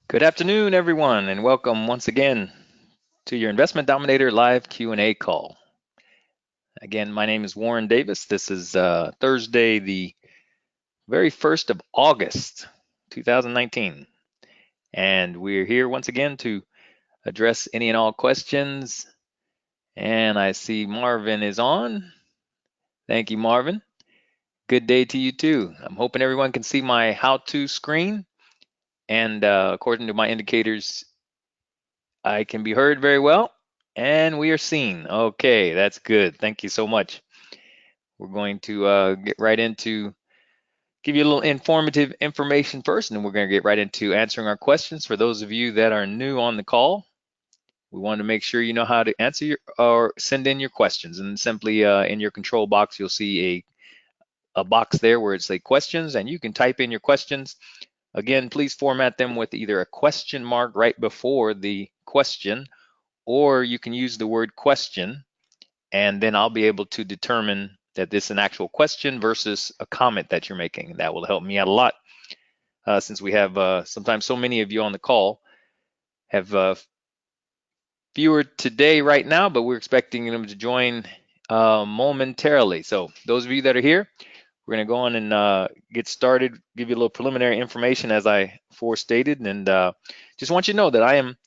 Good afternoon, everyone, and welcome once again to your Investment Dominator live Q&A call. Again, my name is Warren Davis. This is Thursday, the very 1st of August, 2019. And we're here once again to address any and all questions. And I see Marvin is on. Thank you, Marvin. Good day to you too. I'm hoping everyone can see my how-to screen. And according to my indicators, I can be heard very well, and we are seen. Okay, that's good. Thank you so much. We're going to get right into give you a little informative information first, and then we're going to get right into answering our questions. For those of you that are new on the call, we want to make sure you know how to answer or send in your questions. And simply in your control box, you'll see a box there where it's like questions, and you can type in your questions. Again, please format them with either a question mark right before the question, or you can use the word question, and then I'll be able to determine that this is an actual question versus a comment that you're making. That will help me out a lot since we have sometimes so many of you on the call. Have fewer today right now, but we're expecting them to join momentarily. So those of you that are here, we're going to go on and get started, give you a little preliminary information as I forestated, and just want you to know that I am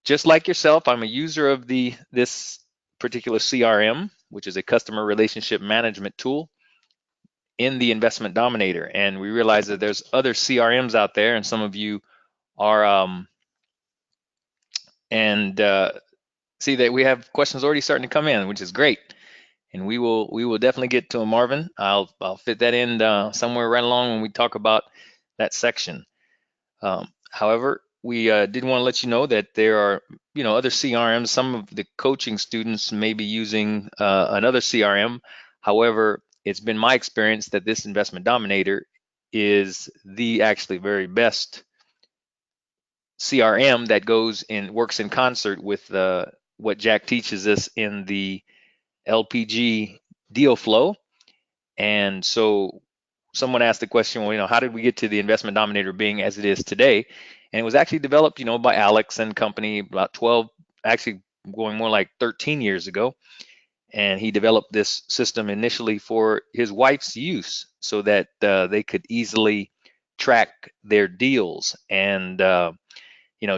just like yourself. I'm a user of this particular CRM, which is a customer relationship management tool in the Investment Dominator. And we realize that there's other CRMs out there, and some of you are and see that we have questions already starting to come in, which is great. And we will definitely get to them, Marvin. I'll fit that in somewhere right along when we talk about that section. However, we did want to let you know that there are, other CRMs. Some of the coaching students may be using another CRM. However, it's been my experience that this Investment Dominator is the actually very best CRM that works in concert with what Jack teaches us in the LPG deal flow. And so someone asked the question, well, how did we get to the Investment Dominator being as it is today? And it was actually developed, by Alex and company about 12, actually going more like 13 years ago. And he developed this system initially for his wife's use so that they could easily track their deals. And,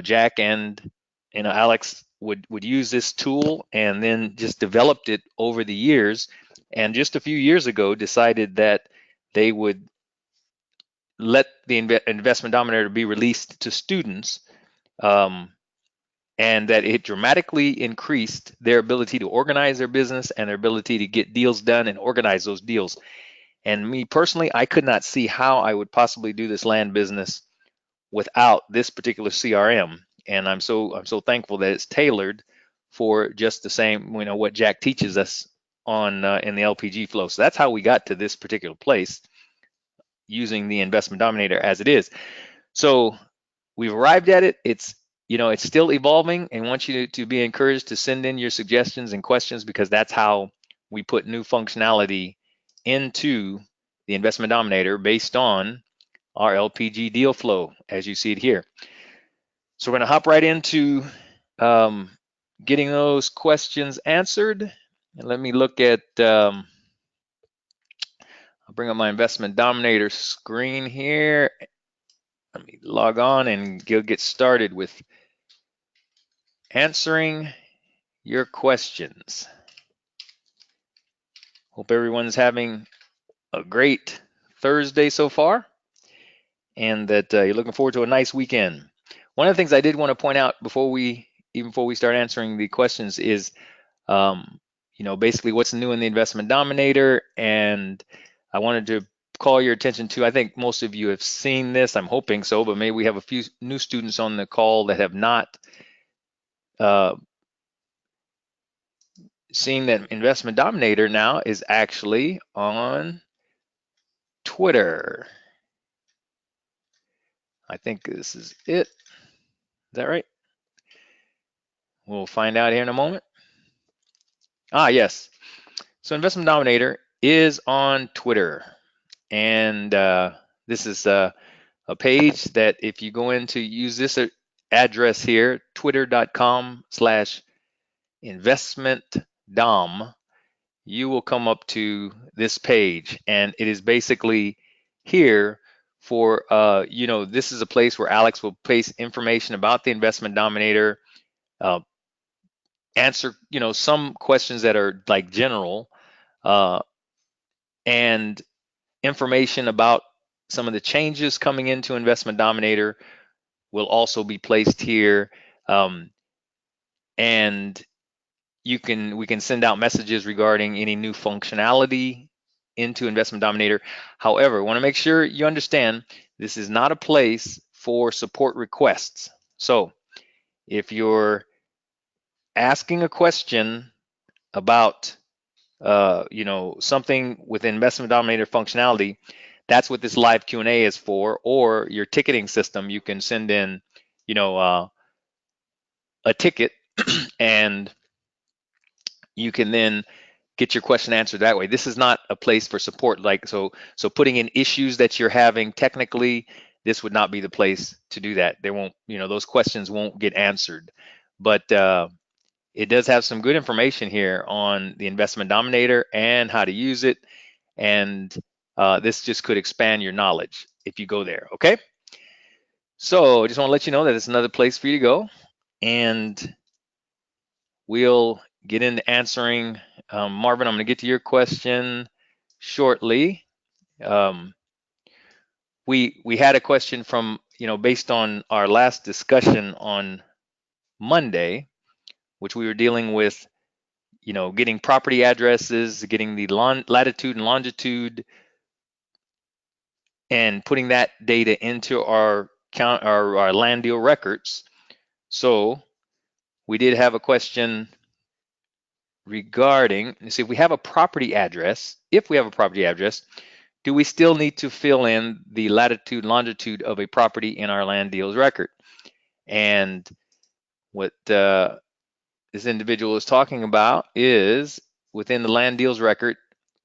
Jack and, Alex would use this tool and then just developed it over the years. And just a few years ago decided that they would let the Investment Dominator be released to students, um, and that it dramatically increased their ability to organize their business and their ability to get deals done and organize those deals. And me personally, I could not see how I would possibly do this land business without this particular CRM. And I'm so thankful that it's tailored for just the same, what Jack teaches us on in the LPG flow. So that's how we got to this particular place using the Investment Dominator as it is. So we've arrived at it. It's still evolving, and want you to be encouraged to send in your suggestions and questions, because that's how we put new functionality into the Investment Dominator based on our LPG deal flow, as you see it here. So we're going to hop right into getting those questions answered. And let me look at, I'll bring up my Investment Dominator screen here. Let me log on and get started with answering your questions. Hope everyone's having a great Thursday so far, and that you're looking forward to a nice weekend. One of the things I did want to point out before we start answering the questions is, basically what's new in the Investment Dominator. And I wanted to call your attention to, I think most of you have seen this, I'm hoping so, but maybe we have a few new students on the call that have not seen that Investment Dominator now is actually on Twitter. I think this is it. Is that right? We'll find out here in a moment. Yes. So Investment Dominator is on Twitter. And this is a page that if you go into use this address here, twitter.com/investmentdom, you will come up to this page, and it is basically here for this is a place where Alex will place information about the Investment Dominator, uh, answer some questions that are like general, uh, and information about some of the changes coming into Investment Dominator will also be placed here. And we can send out messages regarding any new functionality into Investment Dominator. However, I want to make sure you understand this is not a place for support requests. So if you're asking a question about something with Investment Dominator functionality, that's what this live Q&A is for. Or your ticketing system, you can send in a ticket and you can then get your question answered that way. This is not a place for support. So putting in issues that you're having technically, this would not be the place to do that. They won't, those questions won't get answered. But it does have some good information here on the Investment Dominator and how to use it. And this just could expand your knowledge if you go there. Okay. So I just want to let you know that it's another place for you to go, and we'll get into answering. Marvin, I'm going to get to your question shortly. We had a question from, based on our last discussion on Monday, which we were dealing with, getting property addresses, getting the latitude and longitude, and putting that data into our land deal records. So we did have a question regarding, see, if we have a property address, do we still need to fill in the latitude, longitude of a property in our land deals record? And what this individual is talking about is within the land deals record,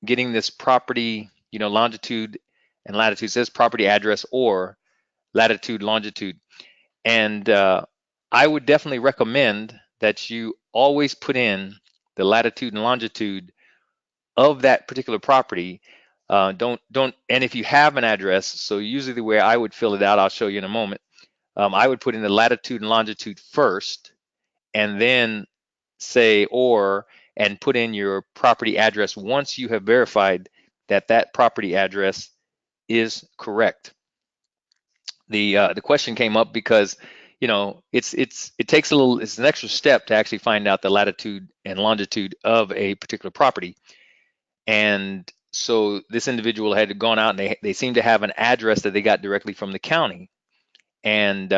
getting this property, longitude and latitude, says property address or latitude, longitude. And I would definitely recommend that you always put in the latitude and longitude of that particular property. And if you have an address, so usually the way I would fill it out, I'll show you in a moment. I would put in the latitude and longitude first, and then say and put in your property address once you have verified that that property address is correct. The question came up because it takes it's an extra step to actually find out the latitude and longitude of a particular property. And so this individual had gone out and they seem to have an address that they got directly from the county, and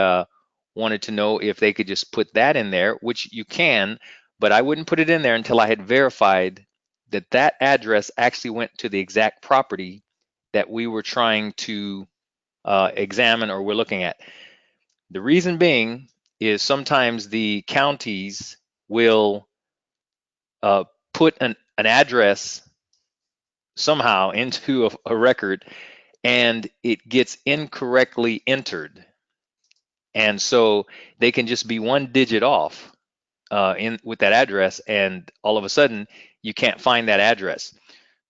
wanted to know if they could just put that in there, which you can, but I wouldn't put it in there until I had verified that that address actually went to the exact property that we were trying to examine or we're looking at. The reason being is sometimes the counties will put an address somehow into a record, and it gets incorrectly entered. And so they can just be one digit off with that address, and all of a sudden you can't find that address.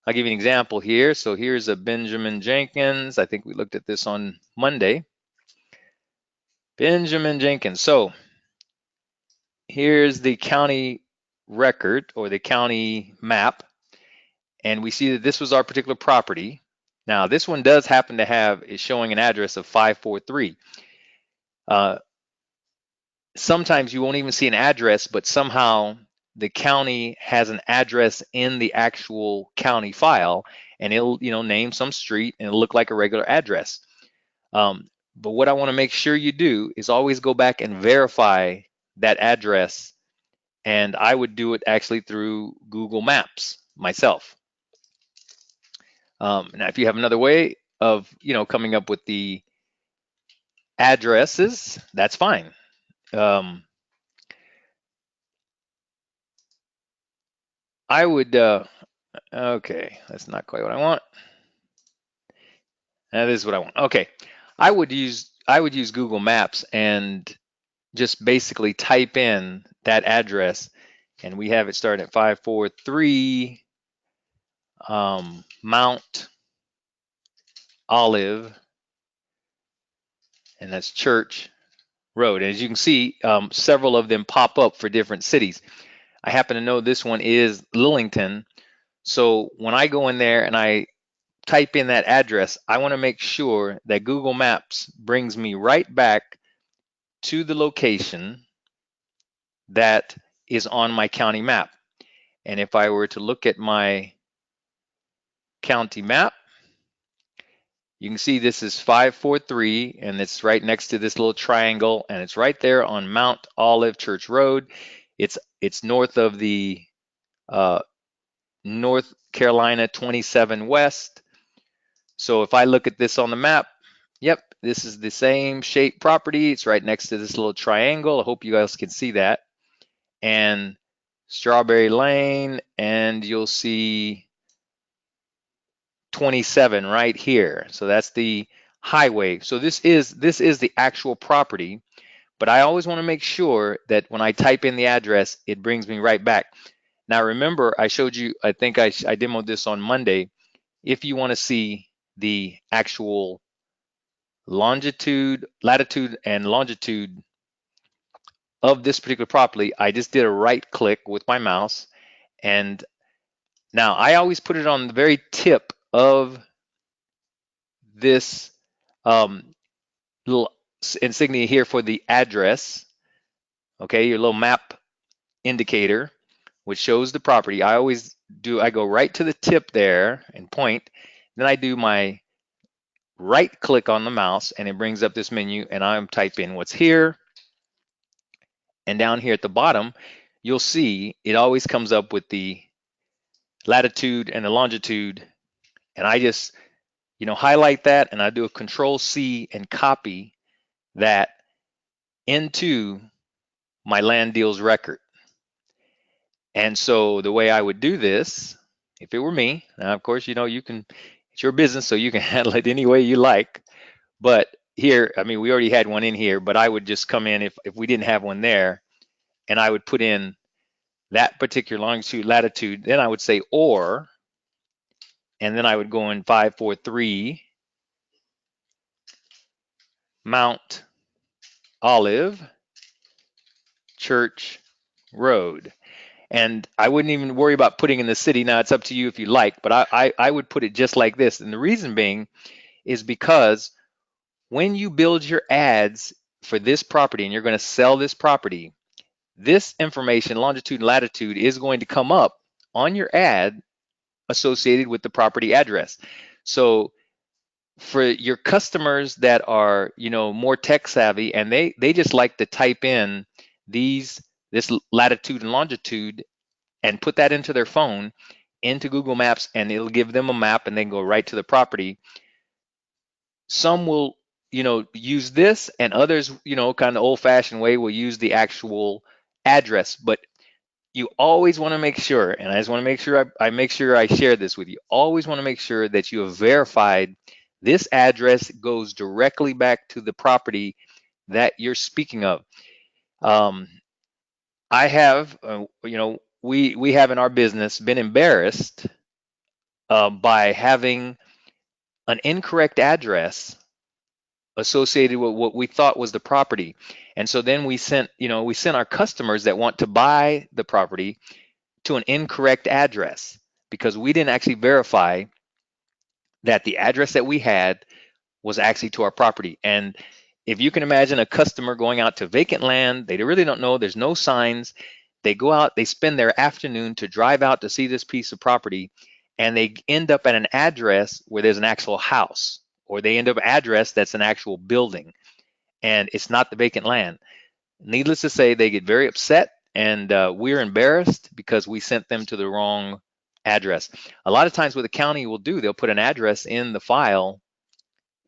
I'll give you an example here. So here's a Benjamin Jenkins. I think we looked at this on Monday. Benjamin Jenkins. So here's the county record or the county map, and we see that this was our particular property. Now this one does happen to is showing an address of 543. Sometimes you won't even see an address, but somehow the county has an address in the actual county file, and it'll name some street and it'll look like a regular address. But what I want to make sure you do is always go back and verify that address, and I would do it actually through Google Maps myself. Now, if you have another way of coming up with the addresses, that's fine. I would, okay, that's not quite what I want. That is what I want. Okay, I would use Google Maps and just basically type in that address, and we have it starting at 543 Mount Olive, and that's Church Road. And as you can see, several of them pop up for different cities. I happen to know this one is Lillington. So when I go in there and I type in that address, I want to make sure that Google Maps brings me right back to the location that is on my county map. And if I were to look at my county map, you can see this is 543, and it's right next to this little triangle, and it's right there on Mount Olive Church Road. It's north of the uh, North Carolina 27 West. So if I look at this on the map, yep, this is the same shape property. It's right next to this little triangle. I hope you guys can see that. And Strawberry Lane, and you'll see 27 right here. So that's the highway. So this is the actual property, but I always want to make sure that when I type in the address, it brings me right back. Now remember, I showed you, I think I demoed this on Monday. If you want to see the actual longitude, latitude, and longitude of this particular property, I just did a right click with my mouse. And now I always put it on the very tip of this little insignia here for the address. Okay, your little map indicator, which shows the property. I go right to the tip there and point. Then I do my right click on the mouse and it brings up this menu, and I'm type in what's here. And down here at the bottom, you'll see it always comes up with the latitude and the longitude. And I just, highlight that, and I do a Control C and copy that into my land deals record. And so the way I would do this, if it were me, now of course, it's your business, so you can handle it any way you like. But here, I mean, we already had one in here, but I would just come in if we didn't have one there, and I would put in that particular longitude, latitude. Then I would say or, and then I would go in 543 Mount Olive Church Road. And I wouldn't even worry about putting in the city. Now it's up to you if you like, but I would put it just like this. And the reason being is because when you build your ads for this property and you're going to sell this property, this information, longitude and latitude, is going to come up on your ad associated with the property address. So for your customers that are, more tech savvy, and they just like to type in this latitude and longitude and put that into their phone, into Google Maps, and it'll give them a map and then go right to the property. Some will, use this, and others, kind of old-fashioned way, will use the actual address. But you always want to make sure, and I just want to make sure I make sure I share this with you. Always want to make sure that you have verified this address goes directly back to the property that you're speaking of. I have, we have in our business been embarrassed by having an incorrect address associated with what we thought was the property. And so then we sent our customers that want to buy the property to an incorrect address because we didn't actually verify that the address that we had was actually to our property. And if you can imagine a customer going out to vacant land, they really don't know, there's no signs. They go out, they spend their afternoon to drive out to see this piece of property, and they end up at an address where there's an actual house, or they end up at an address that's an actual building, and it's not the vacant land. Needless to say, they get very upset, and we're embarrassed because we sent them to the wrong address. A lot of times what the county will do, they'll put an address in the file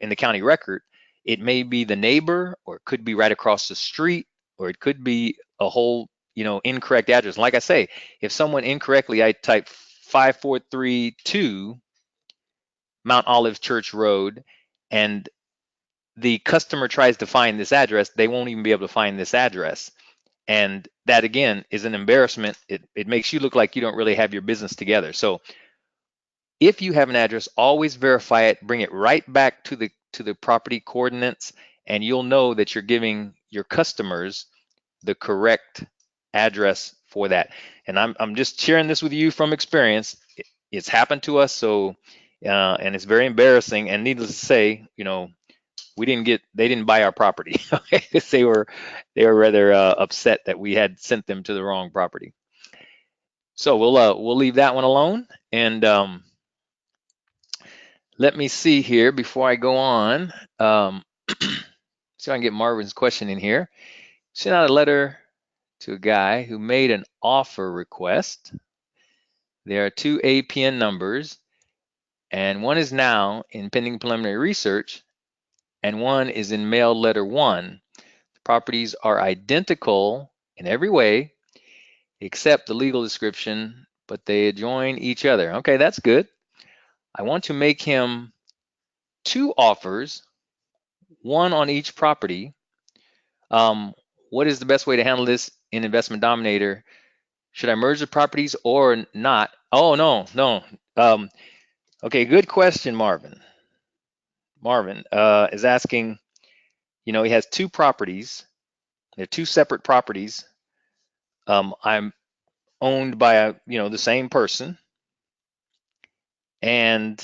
in the county record. It may be the neighbor, or it could be right across the street, or it could be a whole, incorrect address. Like I say, if someone incorrectly, I type 5432 Mount Olive Church Road, and the customer tries to find this address, they won't even be able to find this address. And that again is an embarrassment. It makes you look like you don't really have your business together. So if you have an address, always verify it, bring it right back to the property coordinates, and you'll know that you're giving your customers the correct address for that. And I'm just sharing this with you from experience. It's happened to us, so and it's very embarrassing. And needless to say, they didn't buy our property. They were rather upset that we had sent them to the wrong property. So we'll leave that one alone. And let me see here before I go on. See if I can get Marvin's question in here. Sent out a letter to a guy who made an offer request. There are two APN numbers, and one is now in pending preliminary research, and one is in mail letter 1. The properties are identical in every way except the legal description, but they adjoin each other. Okay, that's good. I want to make him 2 offers, one on each property. What is the best way to handle this in Investment Dominator? Should I merge the properties or not? Oh, no. Okay, good question, Marvin. Marvin is asking, he has 2 properties. They're 2 separate properties. I'm owned by the same person, and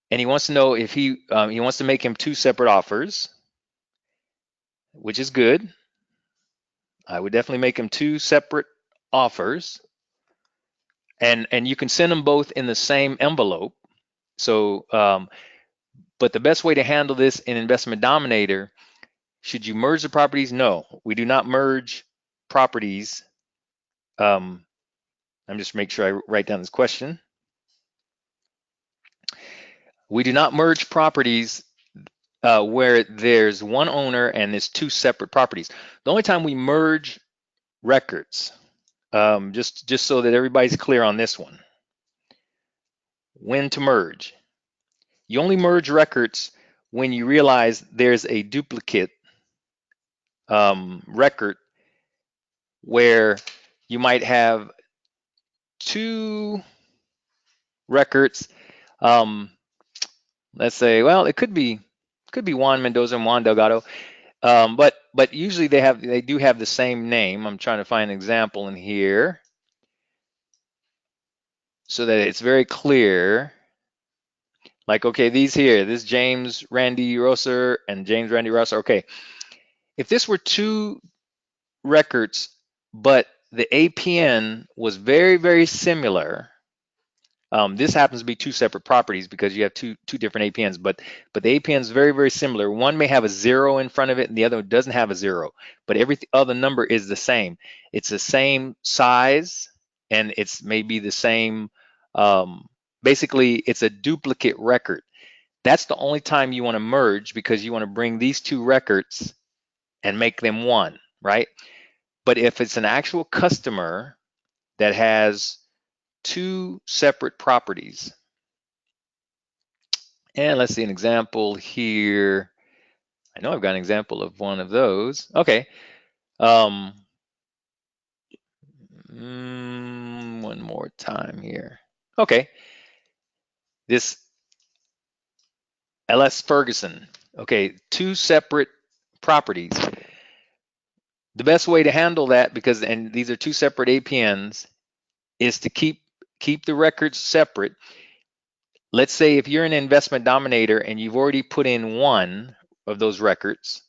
he wants to know if he wants to make him 2 separate offers, which is good. I would definitely make him 2 separate offers, and you can send them both in the same envelope. So, but the best way to handle this in Investment Dominator, should you merge the properties? No, we do not merge properties. I'm just make sure I write down this question. We do not merge properties where there's one owner and there's 2 separate properties. The only time we merge records, just so that everybody's clear on this one, when to merge. You only merge records when you realize there's a duplicate record where you might have 2 records. Let's say, well, it could be Juan Mendoza and Juan Delgado, but usually they do have the same name. I'm trying to find an example in here so that it's very clear. Like, okay, this James Randy Rosser and James Randy Rosser. Okay, if this were 2 records, but the APN was very, very similar. This happens to be 2 separate properties because you have two different APNs, but the APN is very, very similar. One may have a 0 in front of it and the other one doesn't have a 0, but every other number is the same. It's the same size and it's maybe the same, basically it's a duplicate record. That's the only time you want to merge, because you want to bring these 2 records and make them one, right? But if it's an actual customer that has 2 separate properties, and let's see an example here. I know I've got an example of one of those. Okay. One more time here. Okay. This LS Ferguson. Okay, 2 separate properties. The best way to handle that, and these are 2 separate APNs, is to keep the records separate. Let's say if you're an Investment Dominator and you've already put in one of those records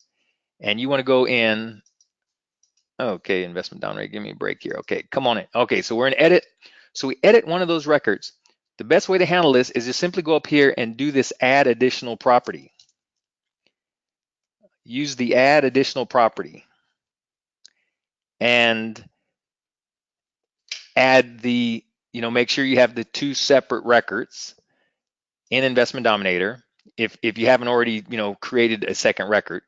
and you want to go in, okay, Investment Dominator, give me a break here. Okay, come on in. Okay, so we're in edit. So we edit one of those records. The best way to handle this is just simply go up here and do this add additional property. Use the add additional property and add the, make sure you have the 2 separate records in Investment Dominator if you haven't already, created a second record,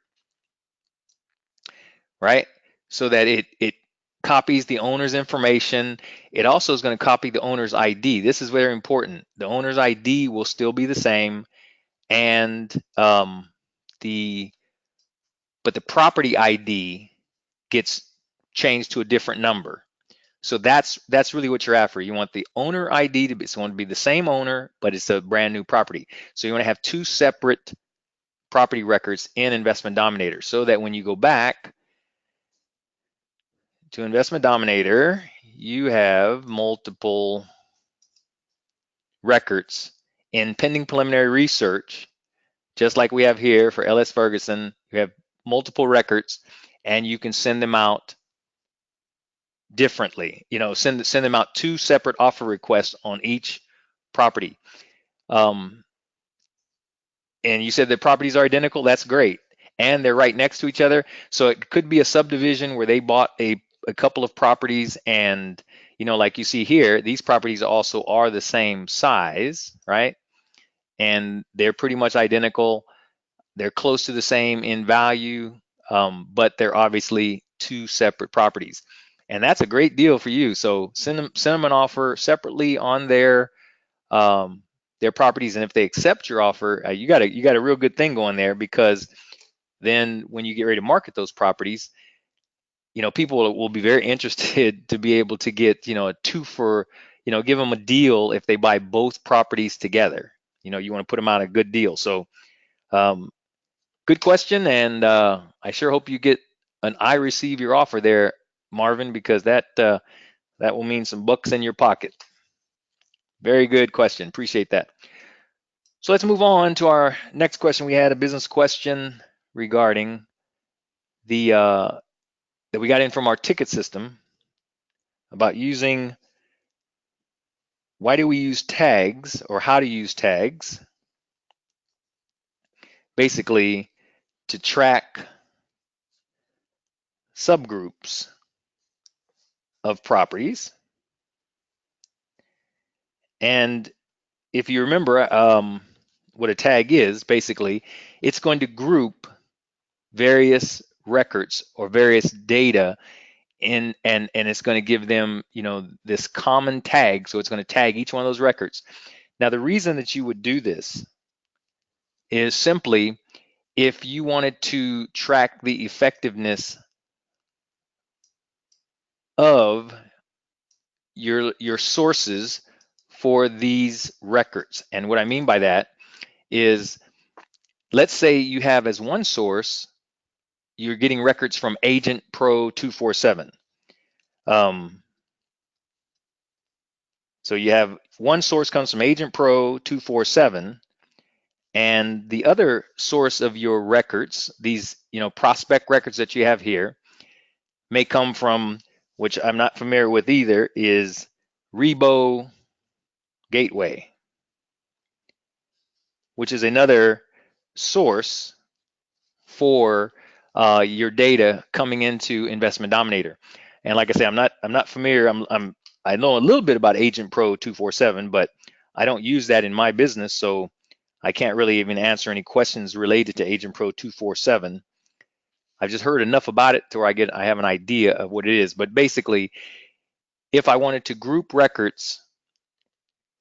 right? So that it copies the owner's information. It also is going to copy the owner's ID. This is very important. The owner's ID will still be the same, and the property ID gets changed to a different number. So that's really what you're after. You want the owner ID to be, so want to be the same owner, but it's a brand new property. So you want to have two separate property records in Investment Dominator, so that when you go back to Investment Dominator, you have multiple records in pending preliminary research, just like we have here for LS Ferguson. You have multiple records, and you can send them out differently. Send them out two separate offer requests on each property. And you said the properties are identical. That's great, and they're right next to each other. So it could be a subdivision where they bought a couple of properties, and like you see here, these properties also are the same size, right? And they're pretty much identical. They're close to the same in value, but they're obviously two separate properties, and that's a great deal for you. So send them an offer separately on their properties, and if they accept your offer, you got a real good thing going there, because then when you get ready to market those properties, people will be very interested to be able to get a two for, give them a deal if they buy both properties together. You want to put them on a good deal. So good question, and I sure hope you get an I receive your offer there, Marvin, because that will mean some bucks in your pocket. Very good question. Appreciate that. So let's move on to our next question. We had a business question regarding the that we got in from our ticket system about why do we use tags, or how to use tags, basically to track subgroups of properties. And if you remember what a tag is, basically, it's going to group various records or various data in, and it's going to give them, this common tag. So it's going to tag each one of those records. Now, the reason that you would do this is simply if you wanted to track the effectiveness of your sources for these records. And what I mean by that is, let's say you have as one source, you're getting records from Agent Pro 247. So you have one source comes from Agent Pro 247, and the other source of your records, these prospect records that you have here, may come from, which I'm not familiar with either, is Rebo Gateway, which is another source for your data coming into Investment Dominator. And like I say, I'm not familiar. I know a little bit about Agent Pro 247, but I don't use that in my business, so I can't really even answer any questions related to Agent Pro 247. I've just heard enough about it to where I have an idea of what it is. But basically, if I wanted to group records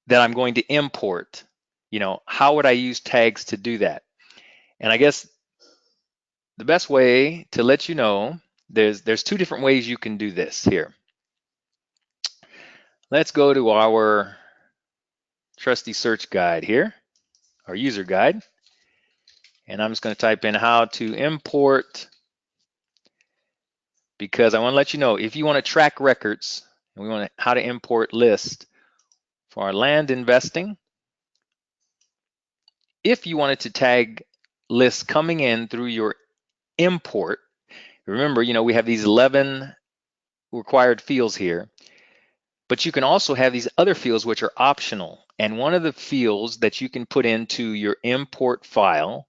that I'm going to import, how would I use tags to do that? And I guess the best way to let you know, there's two different ways you can do this here. Let's go to our trusty search guide here, our user guide, and I'm just going to type in how to import, because I want to let you know, if you want to track records, and we want how to import list for our land investing, if you wanted to tag lists coming in through your import, remember, we have these 11 required fields here, but you can also have these other fields which are optional. And one of the fields that you can put into your import file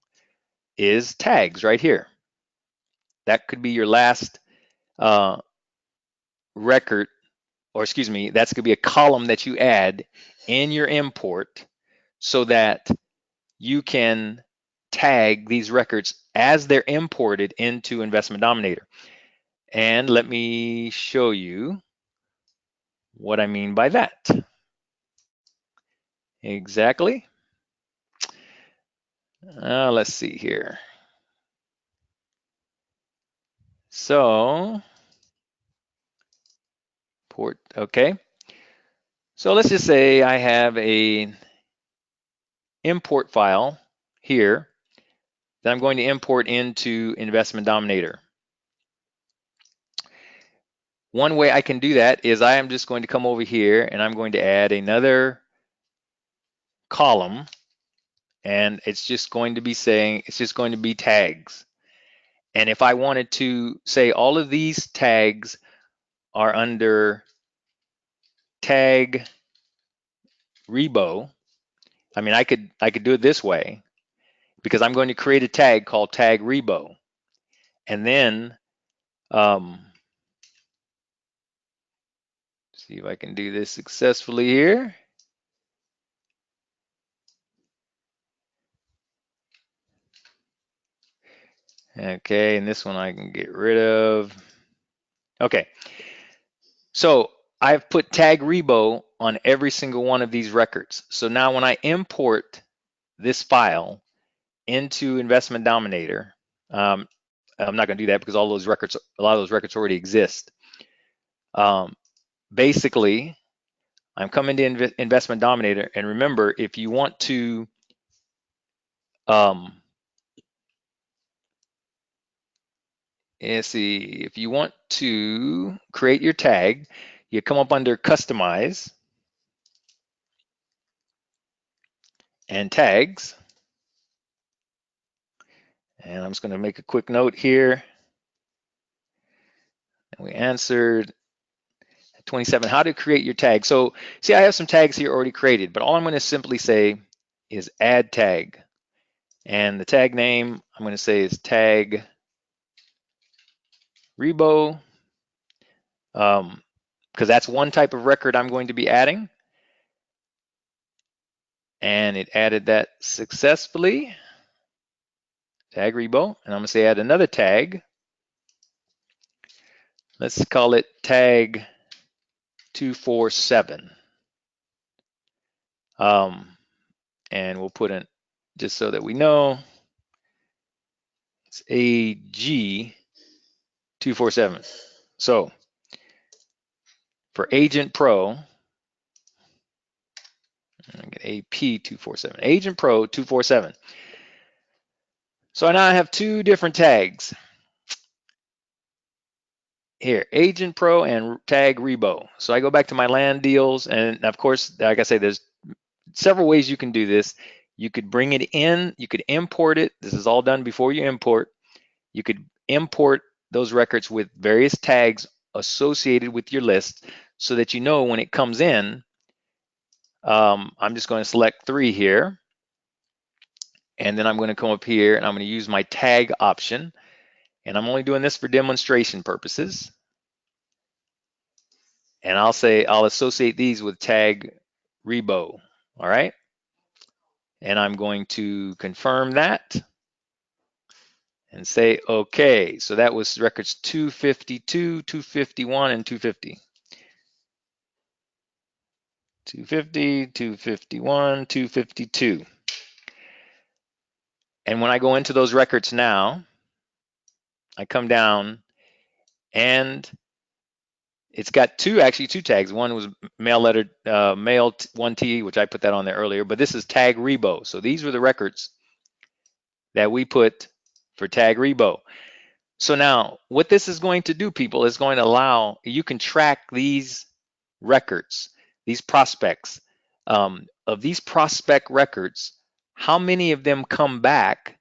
is tags right here. That could be your last record, or excuse me, that's going to be a column that you add in your import so that you can tag these records as they're imported into Investment Dominator. And let me show you what I mean by that. Exactly. Let's see here. So port, okay. So let's just say I have a import file here that I'm going to import into Investment Dominator. One way I can do that is I am just going to come over here and I'm going to add another column, and it's just going to be saying, it's just going to be tags. And if I wanted to say all of these tags are under tag Rebo, I mean, I could do it this way, because I'm going to create a tag called tag Rebo. And then see if I can do this successfully here. Okay, and this one I can get rid of. Okay, so I've put tag Rebo on every single one of these records. So now when I import this file into Investment Dominator, I'm not going to do that because all those records, a lot of those records already exist. Basically, I'm coming to Investment Dominator, and remember, if you want to let's see, if you want to create your tag, you come up under Customize and Tags. And I'm just going to make a quick note here. And we answered 27, how to create your tag. So see, I have some tags here already created, but all I'm going to simply say is add tag. And the tag name I'm going to say is tag Rebo, because that's one type of record I'm going to be adding. And it added that successfully, tag Rebo. And I'm going to say add another tag. Let's call it tag 247. And we'll put in, just so that we know, it's AG 247. So for Agent Pro, I get AP 247, Agent Pro 247. So now I have two different tags here, Agent Pro and tag Rebo. So I go back to my land deals, and of course, like I say, there's several ways you can do this. You could bring it in, you could import it. This is all done before you import. You could import those records with various tags associated with your list so that you know when it comes in. I'm just going to select 3 here, and then I'm going to come up here and I'm going to use my tag option, and I'm only doing this for demonstration purposes. And I'll say I'll associate these with tag Rebo. All right, and I'm going to confirm that and say okay. So that was records 252, 251, and 250. 250, 251, 252. And when I go into those records now, I come down and it's got actually two tags. One was mail 1T, which I put that on there earlier, but this is tag Rebo. So these were the records that we put for tag Rebo. So now what this is going to do, people, is going to allow, you can track these records, these prospects. Of these prospect records, how many of them come back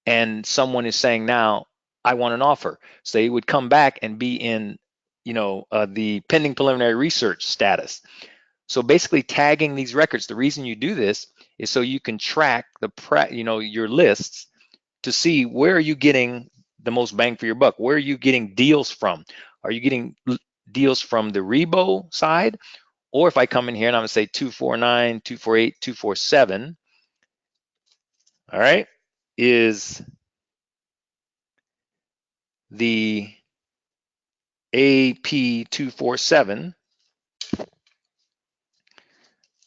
and someone is saying, now I want an offer? So they would come back and be in, the pending preliminary research status. So basically tagging these records, the reason you do this is so you can track your lists to see where are you getting the most bang for your buck. Where are you getting deals from? Are you getting deals from the Rebo side? Or if I come in here and I'm going to say 249, 248, 247, all right, is the AP247,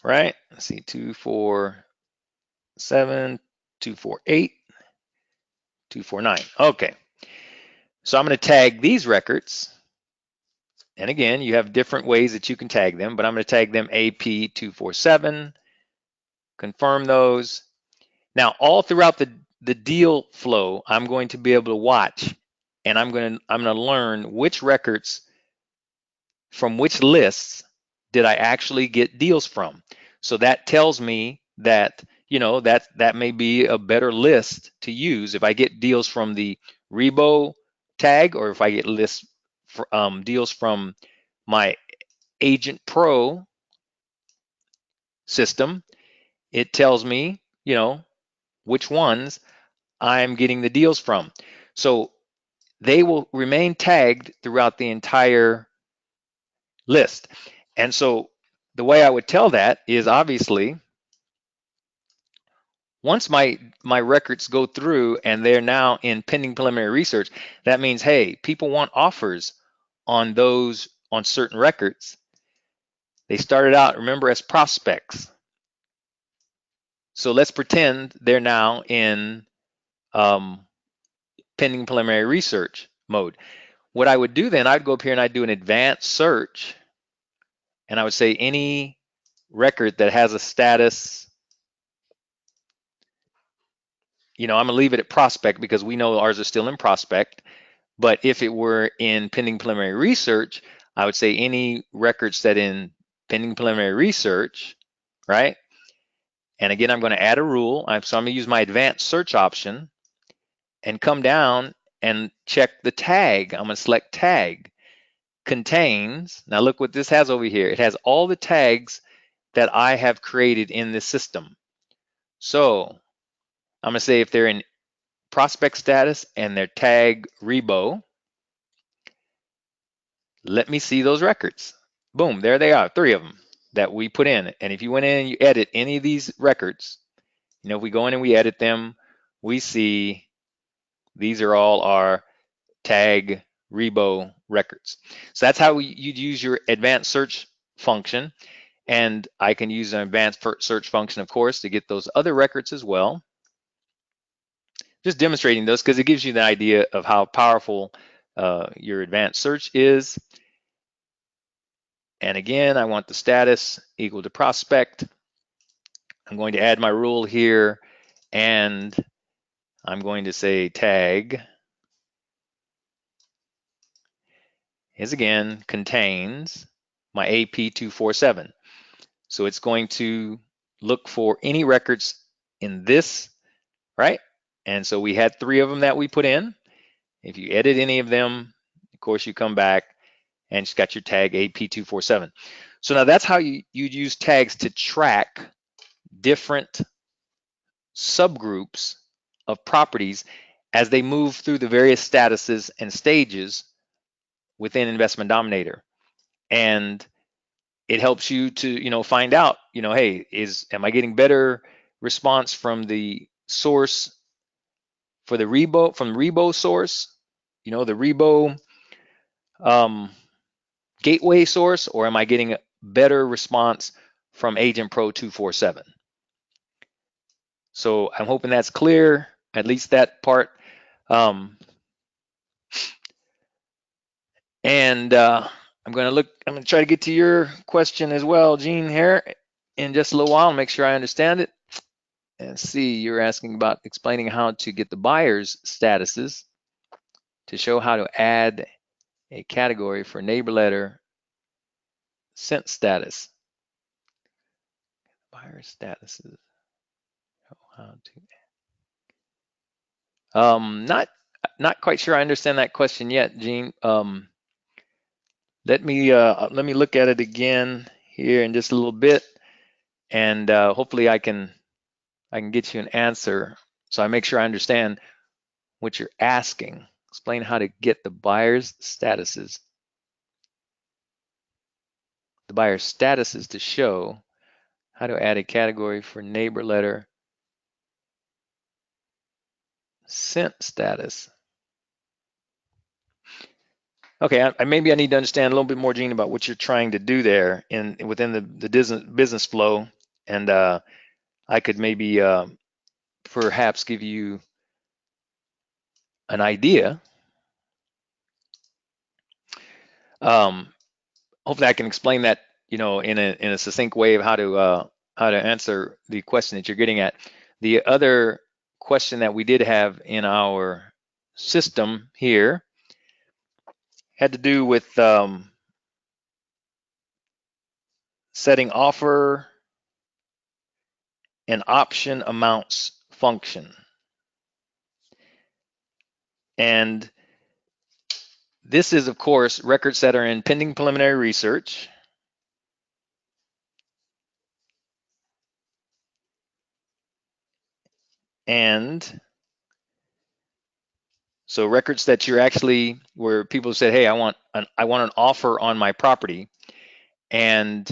right? Let's see, 247, 248, 249. Okay. So I'm going to tag these records. And again, you have different ways that you can tag them, but I'm going to tag them AP247, confirm those. Now, all throughout the deal flow, I'm going to be able to watch, and I'm going to learn which records from which lists did I actually get deals from. So that tells me that, that may be a better list to use if I get deals from the Rebo tag, or if I get deals from my Agent Pro system. It tells me, which ones I'm getting the deals from. So they will remain tagged throughout the entire list. And so the way I would tell that is, obviously, once my records go through and they're now in pending preliminary research, that means, hey, people want offers on certain records. They started out, remember, as prospects. So let's pretend they're now in pending preliminary research mode. What I would do then, I'd go up here and I'd do an advanced search, and I would say any record that has a status, I'm gonna leave it at prospect because we know ours are still in prospect. But if it were in pending preliminary research, I would say any records that in pending preliminary research, right? And again, I'm going to add a rule. So I'm going to use my advanced search option and come down and check the tag. I'm going to select tag contains. Now look what this has over here. It has all the tags that I have created in this system. So I'm going to say if they're in prospect status and they're tag Rebo, let me see those records. Boom, there they are, 3 of them that we put in. And if you went in and you edit any of these records, if we go in and we edit them, we see these are all our tag Rebo records. So that's how you'd use your advanced search function. And I can use an advanced search function, of course, to get those other records as well. Just demonstrating those because it gives you the idea of how powerful your advanced search is. And again, I want the status equal to prospect. I'm going to add my rule here, and I'm going to say tag is again contains my AP247. So it's going to look for any records in this, right? And so we had 3 of them that we put in. If you edit any of them, of course, you come back and it's got your tag AP247. So now that's how you'd use tags to track different subgroups of properties as they move through the various statuses and stages within Investment Dominator. And it helps you to, find out, hey, am I getting better response from the source for the Rebo source, the Rebo gateway source, or am I getting a better response from Agent Pro 247? So I'm hoping that's clear, at least that part. And I'm going to try to get to your question as well, Gene, here in just a little while, make sure I understand it. And see, you're asking about explaining how to get the buyer's statuses to show how to add a category for neighbor letter sent status. Buyer statuses. How to. Not quite sure I understand that question yet, Gene. Let me look at it again here in just a little bit, and hopefully I can get you an answer so I make sure I understand what you're asking. Explain how to get the buyer's statuses. The buyer's statuses to show how to add a category for neighbor letter sent status. Okay, maybe I need to understand a little bit more, Gene, about what you're trying to do there within the business flow, and I could maybe perhaps give you an idea Hopefully I can explain that, in a succinct way of how to answer the question that you're getting at. The other question that we did have in our system here had to do with setting offer and option amounts function. And this is, of course, records that are in pending preliminary research. And so records that you're actually, where people said, hey, I want an offer on my property. And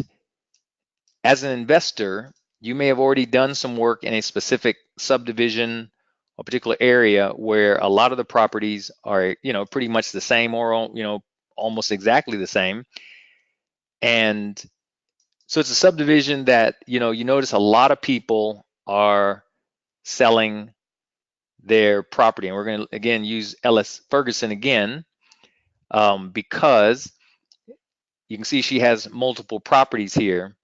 as an investor, you may have already done some work in a specific subdivision, a particular area where a lot of the properties are, pretty much the same, or, almost exactly the same. And so it's a subdivision that, you notice a lot of people are selling their property. And we're going to, again, use Ellis Ferguson again, because you can see she has multiple properties here.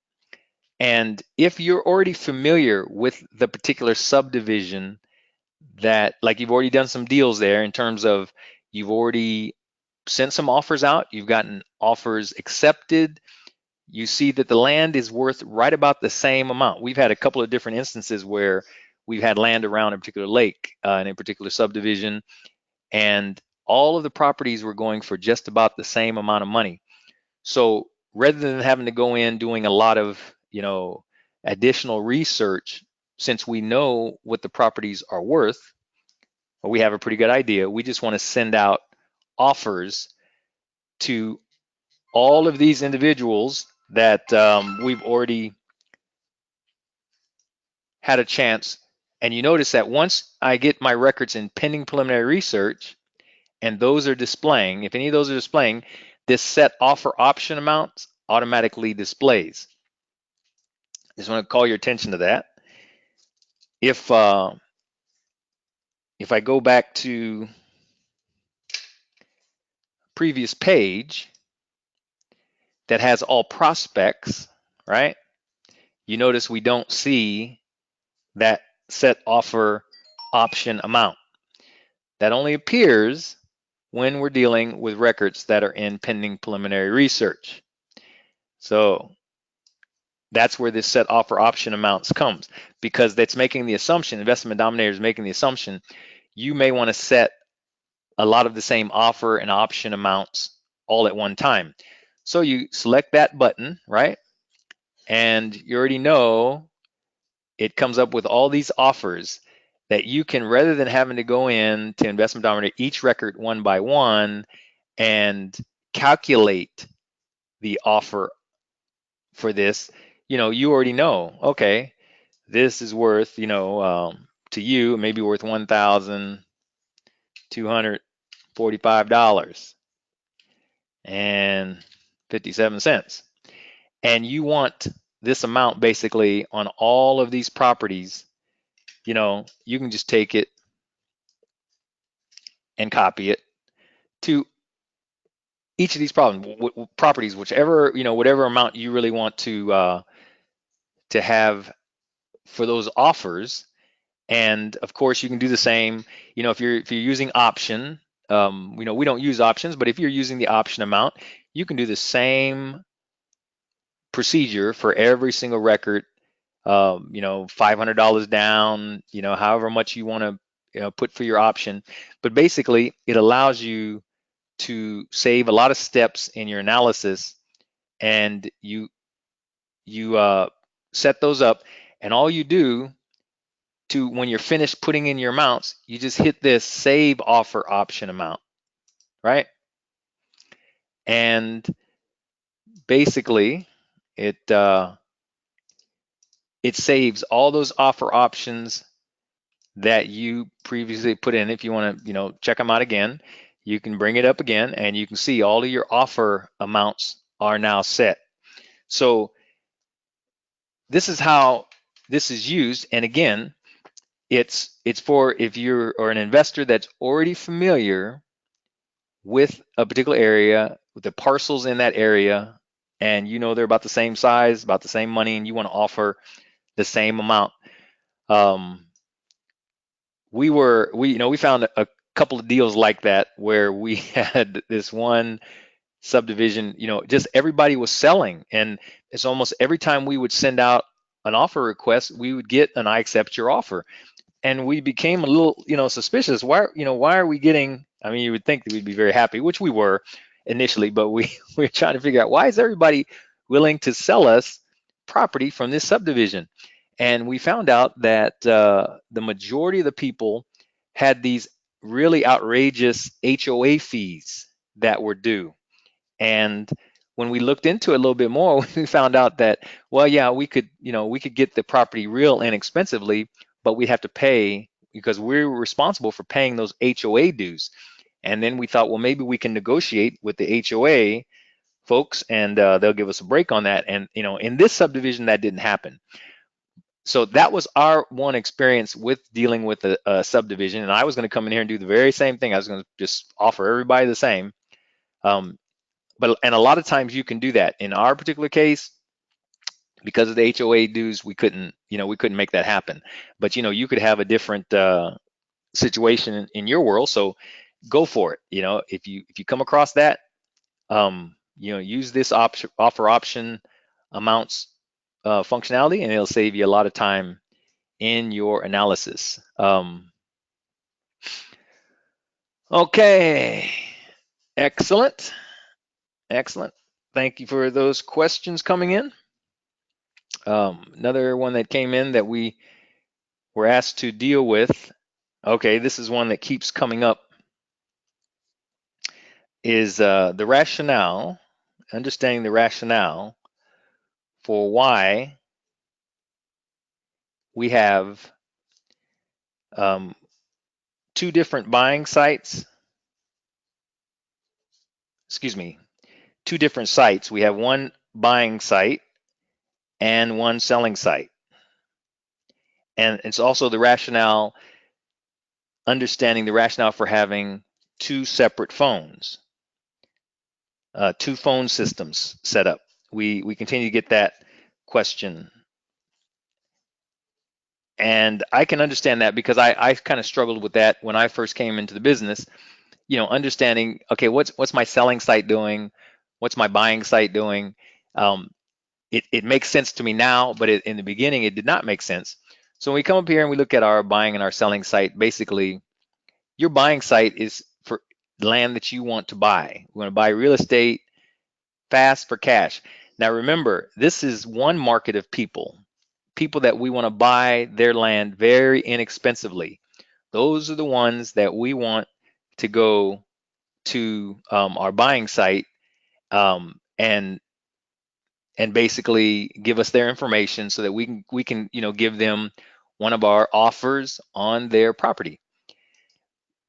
And if you're already familiar with the particular subdivision, that, like, you've already done some deals there in terms of you've already sent some offers out, you've gotten offers accepted, you see that the land is worth right about the same amount. We've had a couple of different instances where we've had land around a particular lake in a particular subdivision, and all of the properties were going for just about the same amount of money. So rather than having to go in doing a lot of, additional research, since we know what the properties are worth, or we have a pretty good idea, we just want to send out offers to all of these individuals that we've already had a chance. And you notice that once I get my records in pending preliminary research, and those are displaying, if any of those are displaying, this set offer option amounts automatically displays. Just want to call your attention to that. If I go back to previous page that has all prospects, right? You notice we don't see that set offer option amount. That only appears when we're dealing with records that are in pending preliminary research. So that's where this set offer option amounts comes, because that's making the assumption, Investment Dominator is making the assumption, you may want to set a lot of the same offer and option amounts all at one time. So you select that button, right? And you already know it comes up with all these offers that you can, rather than having to go in to Investment Dominator each record one by one and calculate the offer for this, you already know, okay, this is worth, to you, maybe worth $1,245.57. And you want this amount basically on all of these properties, you can just take it and copy it to each of these properties, whichever, whatever amount you really want to have for those offers. And of course, you can do the same. If you're using option, we don't use options, but if you're using the option amount, you can do the same procedure for every single record. $500 down, however much you want to put for your option. But basically, it allows you to save a lot of steps in your analysis, and you set those up, and all you do to, when you're finished putting in your amounts, you just hit this save offer option amount, right? And basically, it saves all those offer options that you previously put in. If you want to, check them out again, you can bring it up again, and you can see all of your offer amounts are now set. So this is how this is used. And again, it's for if you're or an investor that's already familiar with a particular area, with the parcels in that area, and you know they're about the same size, about the same money, and you want to offer the same amount. Um, we found a couple of deals like that where we had this one subdivision, just everybody was selling, and it's almost every time we would send out an offer request, we would get an I accept your offer. And we became a little, suspicious. Why are we getting? I mean, you would think that we'd be very happy, which we were initially, but we we're trying to figure out why is everybody willing to sell us property from this subdivision? And we found out that the majority of the people had these really outrageous HOA fees that were due. And when we looked into it a little bit more, we found out that, well, yeah, we could get the property real inexpensively, but we'd have to pay because we're responsible for paying those HOA dues. And then we thought, well, maybe we can negotiate with the HOA folks, and they'll give us a break on that. And in this subdivision, that didn't happen. So that was our one experience with dealing with a subdivision. And I was going to come in here and do the very same thing. I was going to just offer everybody the same. Um, and a lot of times you can do that. In our particular case, because of the HOA dues, we couldn't make that happen. But you could have a different situation in your world, so go for it. If you come across that, use this offer option amounts functionality, and it'll save you a lot of time in your analysis. Okay, excellent, excellent. Thank you for those questions coming in. Another one that came in that we were asked to deal with. Okay, this is one that keeps coming up. Is the rationale, understanding the rationale for why we have um, two different buying sites. Excuse me, two different sites. We have one buying site and one selling site. And it's also the rationale, understanding the rationale for having two separate phones, two phone systems set up. We continue to get that question. And I can understand that because I kind of struggled with that when I first came into the business, understanding, okay, what's my selling site doing? What's my buying site doing? It makes sense to me now, but in the beginning, it did not make sense. So when we come up here and we look at our buying and our selling site, basically, your buying site is for land that you want to buy. We want to buy real estate fast for cash. Now, remember, this is one market of people that we want to buy their land very inexpensively. Those are the ones that we want to go to our buying site and basically give us their information so that we can give them one of our offers on their property.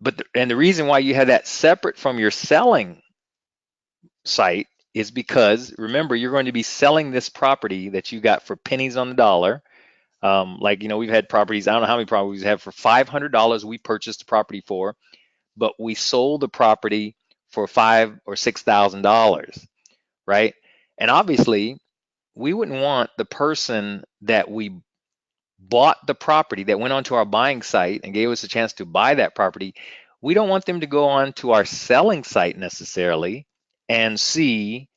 But the reason why you have that separate from your selling site is because, remember, you're going to be selling this property that you got for pennies on the dollar. We've had properties, I don't know how many properties we have for $500 we purchased the property for, but we sold the property for $5,000 or $6,000, right? And obviously, we wouldn't want the person that we bought the property, that went onto our buying site and gave us a chance to buy that property. We don't want them to go on to our selling site necessarily and see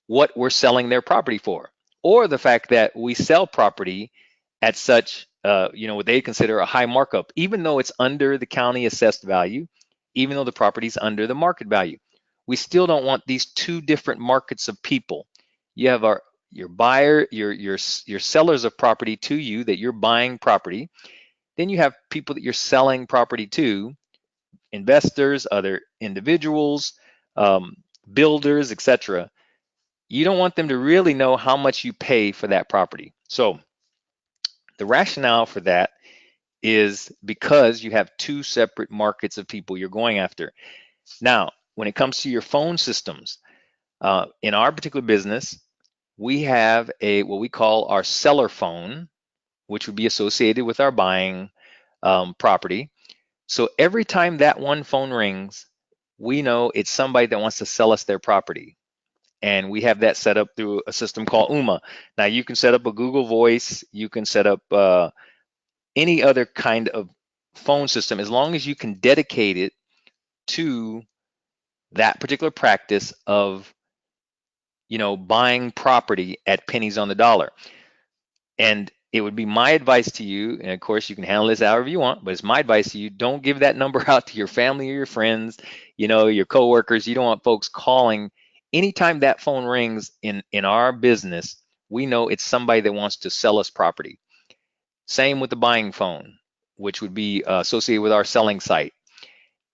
what we're selling their property for, or the fact that we sell property at such, what they consider a high markup, even though it's under the county assessed value, even though the property's under the market value. We still don't want these two different markets of people. You have your buyer, your sellers of property to you, that you're buying property. Then you have people that you're selling property to, investors, other individuals, builders, etc. You don't want them to really know how much you pay for that property. So the rationale for that is because you have two separate markets of people you're going after. Now, when it comes to your phone systems, in our particular business, we have what we call our seller phone, which would be associated with our buying property. So every time that one phone rings, we know it's somebody that wants to sell us their property. And we have that set up through a system called UMA. Now you can set up a Google Voice, you can set up any other kind of phone system as long as you can dedicate it to that particular practice of buying property at pennies on the dollar. And it would be my advice to you, and of course you can handle this however you want, but it's my advice to you, don't give that number out to your family or your friends, your coworkers. You don't want folks calling. Anytime that phone rings in our business, we know it's somebody that wants to sell us property. Same with the buying phone, which would be associated with our selling site.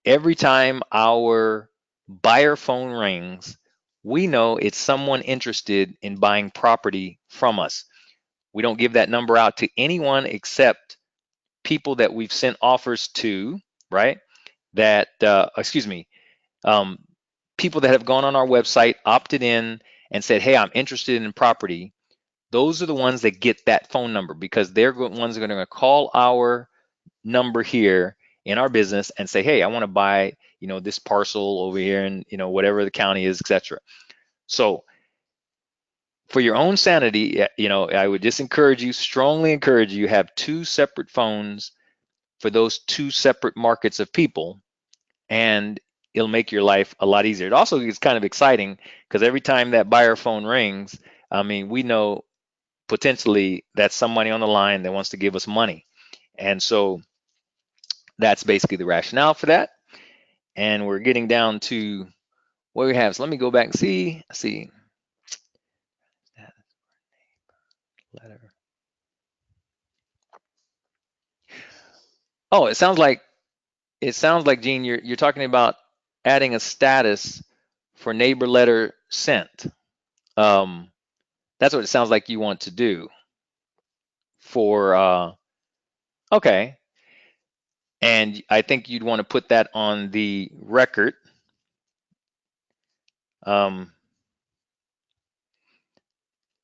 Every time our buyer phone rings, we know it's someone interested in buying property from us. We don't give that number out to anyone except people that we've sent offers to, right? That, excuse me, um, people that have gone on our website, opted in, and said, hey, I'm interested in property. Those are the ones that get that phone number because they're the ones that are going to call our number here in our business and say, hey, I want to buy, this parcel over here in, whatever the county is, etc. So for your own sanity, I would just strongly encourage you, have two separate phones for those two separate markets of people, and it'll make your life a lot easier. It also is kind of exciting because every time that buyer phone rings, I mean, we know potentially that's somebody on the line that wants to give us money. And so that's basically the rationale for that. And we're getting down to what we have. So let me go back and see. Letter. Oh, it sounds like Gene, you're talking about adding a status for neighbor letter sent. Um, that's what it sounds like you want to do for okay. And I think you'd want to put that on the record. Um,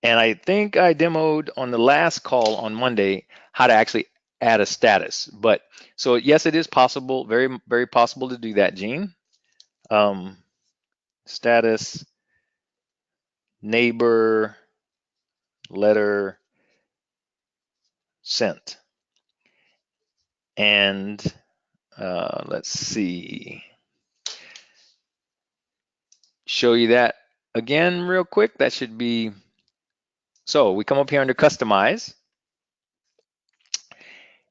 and I think I demoed on the last call on Monday how to actually add a status. But so yes, it is possible, very, very possible to do that, Gene. Um, Status, neighbor, letter sent. And let's see, show you that again real quick. That should be, so we come up here under customize.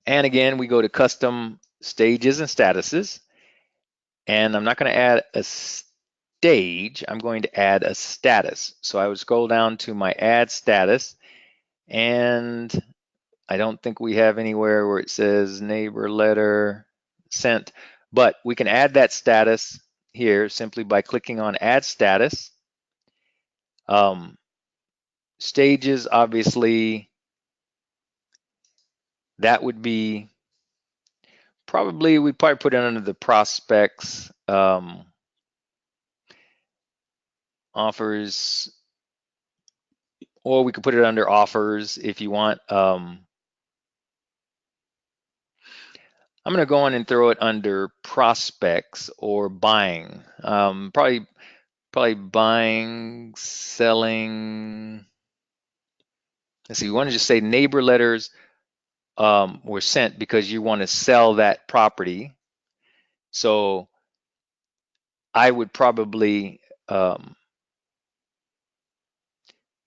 And again, we go to custom stages and statuses. And I'm not going to add a stage, I'm going to add a status. So I would scroll down to my add status, and I don't think we have anywhere where it says neighbor letter sent, but we can add that status here simply by clicking on add status. Stages, obviously, that would be we'd probably put it under the prospects, offers, or we could put it under offers if you want. I'm going to go on and throw it under prospects or buying. Probably buying, selling. Let's see, we want to just say neighbor letters were sent because you want to sell that property. So I would probably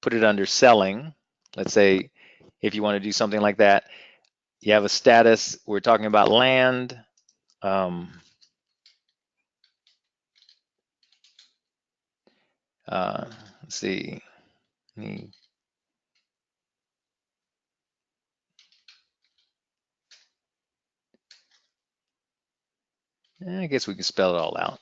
put it under selling. Let's say if you want to do something like that, you have a status. We're talking about land. Let's see. I guess we can spell it all out.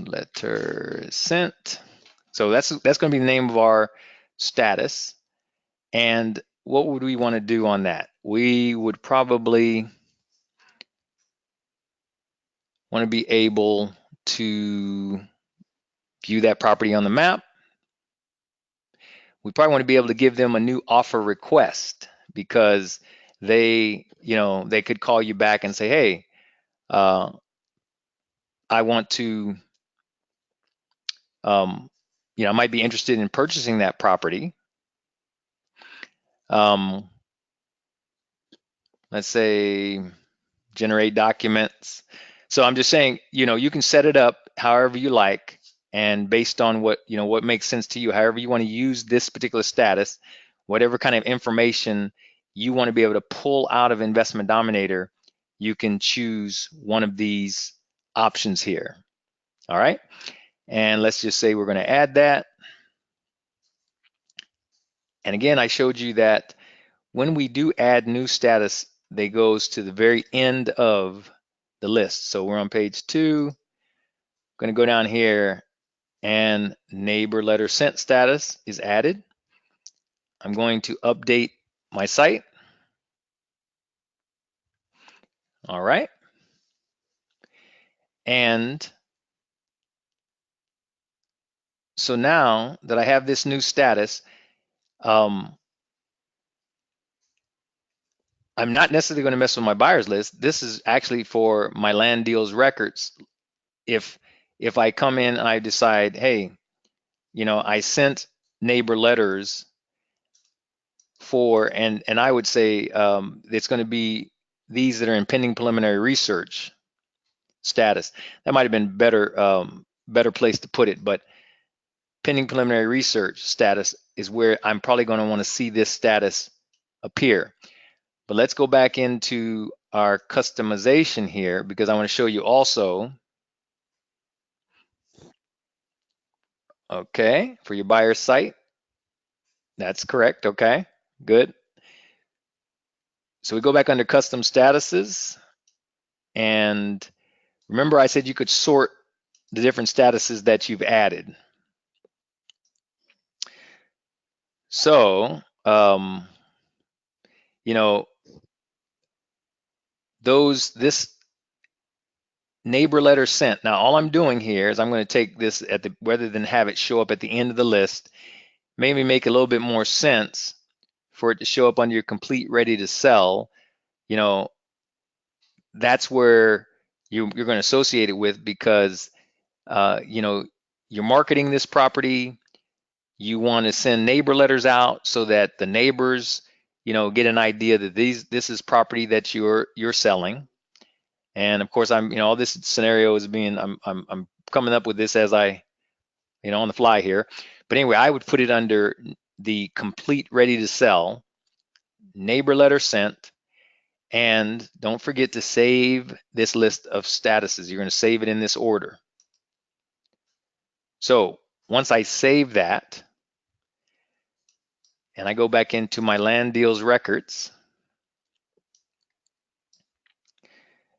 Letter sent. So that's going to be the name of our status. And what would we want to do on that? We would probably want to be able to view that property on the map. We probably want to be able to give them a new offer request because they could call you back and say, hey, I want to, I might be interested in purchasing that property. Let's say generate documents. So I'm just saying, you can set it up however you like, and based on what makes sense to you, however you want to use this particular status, whatever kind of information you want to be able to pull out of Investment Dominator, you can choose one of these options here. All right. And let's just say we're going to add that. And again, I showed you that when we do add new status, they goes to the very end of the list. So we're on page 2. I'm going to go down here, and neighbor letter sent status is added. I'm going to update my site. All right. And so now that I have this new status, I'm not necessarily going to mess with my buyers list. This is actually for my land deals records. If I come in and I decide, hey, I sent neighbor letters for, and I would say it's going to be these that are in pending preliminary research status. That might have been better place to put it, but pending preliminary research status is where I'm probably going to want to see this status appear. But let's go back into our customization here, because I want to show you also, okay, for your buyer site. That's correct. Okay, good. So we go back under custom statuses, and remember I said you could sort the different statuses that you've added. So, this neighbor letter sent. Now, all I'm doing here is I'm going to take this rather than have it show up at the end of the list, maybe make a little bit more sense for it to show up under your complete ready to sell. That's where you're going to associate it with, because you're marketing this property. You want to send neighbor letters out so that the neighbors, get an idea that this is property that you're selling. And of course, all this scenario is I'm coming up with this as I, on the fly here. But anyway, I would put it under the complete ready to sell, neighbor letter sent, and don't forget to save this list of statuses. You're going to save it in this order. So once I save that, and I go back into my land deals records,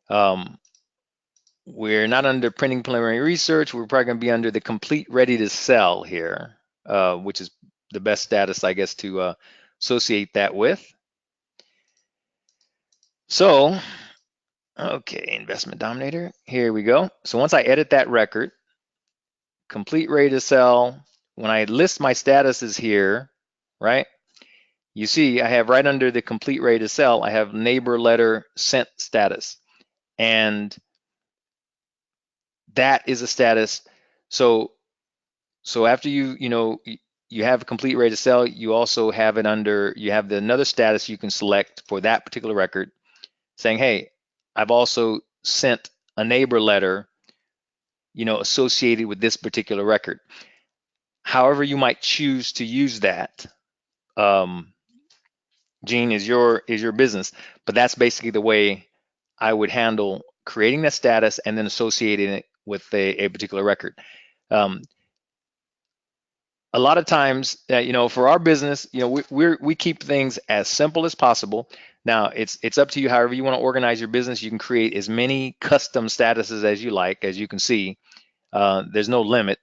we're not under pending preliminary research. We're probably going to be under the complete ready to sell here, which is the best status, I guess, to associate that with. So, okay, Investment Dominator, here we go. So once I edit that record, complete ready to sell, when I list my statuses here, right, you see I have right under the complete ready to sell, I have neighbor letter sent status. And that is a status. So after you have a complete ready to sell, you also have it under, you have another status you can select for that particular record, saying, hey, I've also sent a neighbor letter, associated with this particular record. However you might choose to use that, Gene, is your business, but that's basically the way I would handle creating that status and then associating it with a particular record. A lot of times, for our business, we keep things as simple as possible. Now, it's up to you. However you want to organize your business, you can create as many custom statuses as you like. As you can see, there's no limit.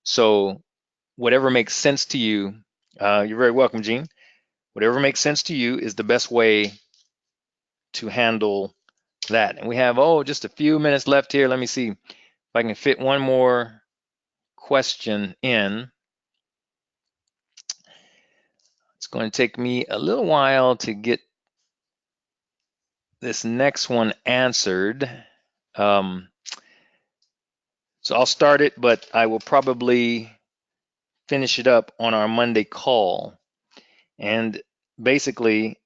So whatever makes sense to you, you're very welcome, Gene. Whatever makes sense to you is the best way to handle that. And we have, just a few minutes left here. Let me see if I can fit one more question in. It's going to take me a little while to get this next one answered. So I'll start it, but I will probably finish it up on our Monday call. And basically,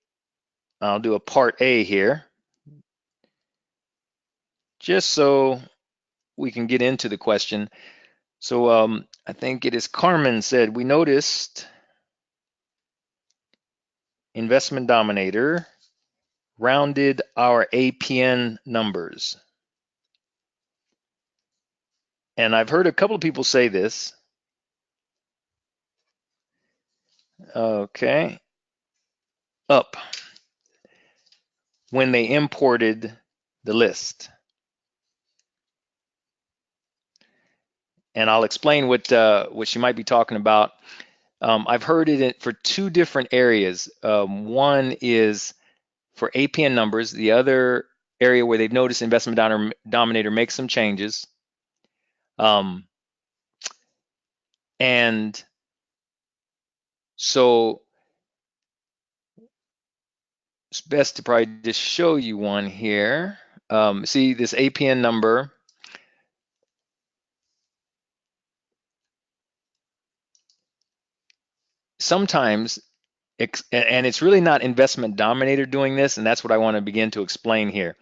I'll do a part A here, just so we can get into the question. So I think it is Carmen said, we noticed Investment Dominator rounded our APN numbers. And I've heard a couple of people say this. Okay. Up when they imported the list. And I'll explain what she might be talking about. I've heard it for two different areas. One is for APN numbers. The other area where they've noticed Investment Dominator make some changes. And so it's best to probably just show you one here. See this APN number. Sometimes, and it's really not Investment Dominator doing this, and that's what I want to begin to explain here.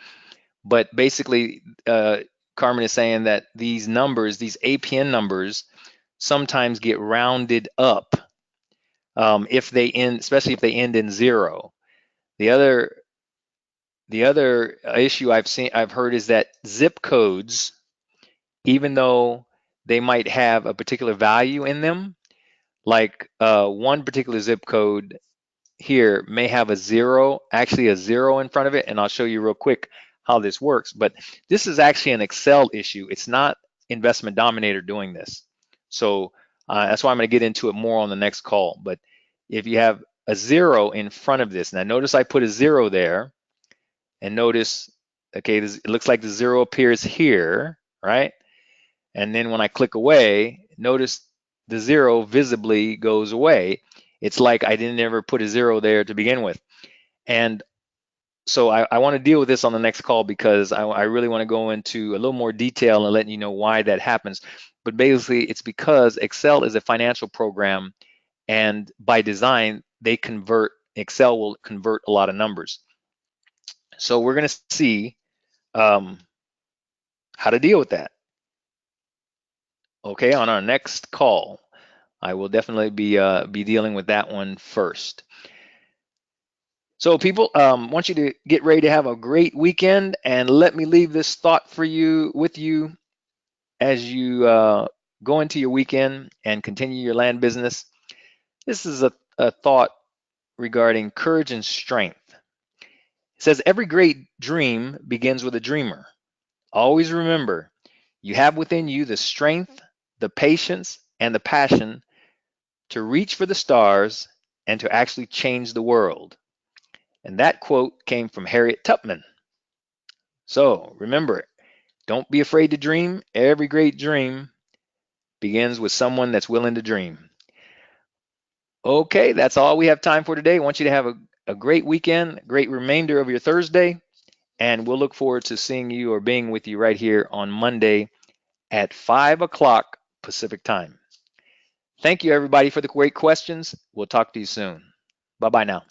But basically, Carmen is saying that these numbers, these APN numbers, sometimes get rounded up if they end, especially if they end in zero. The other issue I've heard is that zip codes, even though they might have a particular value in them, like one particular zip code here may have a zero, actually a zero in front of it, and I'll show you real quick how this works. But this is actually an Excel issue. It's not Investment Dominator doing this. So that's why I'm going to get into it more on the next call. But if you have a zero in front of this, now notice I put a zero there, and notice, okay, it looks like the zero appears here, right? And then when I click away, notice the zero visibly goes away. It's like I didn't ever put a zero there to begin with. And so I want to deal with this on the next call because I really want to go into a little more detail and letting you know why that happens. But basically, it's because Excel is a financial program, and by design, Excel will convert a lot of numbers. So we're going to see how to deal with that. Okay, on our next call, I will definitely be dealing with that one first. So people, want you to get ready to have a great weekend, and let me leave this thought for you with you as you go into your weekend and continue your land business. This is a thought regarding courage and strength. It says every great dream begins with a dreamer. Always remember, you have within you the strength, the patience, and the passion to reach for the stars and to actually change the world. And that quote came from Harriet Tubman. So remember, don't be afraid to dream. Every great dream begins with someone that's willing to dream. Okay, that's all we have time for today. I want you to have a great weekend, great remainder of your Thursday, and we'll look forward to seeing you or being with you right here on Monday at 5 o'clock Pacific time. Thank you, everybody, for the great questions. We'll talk to you soon. Bye-bye now.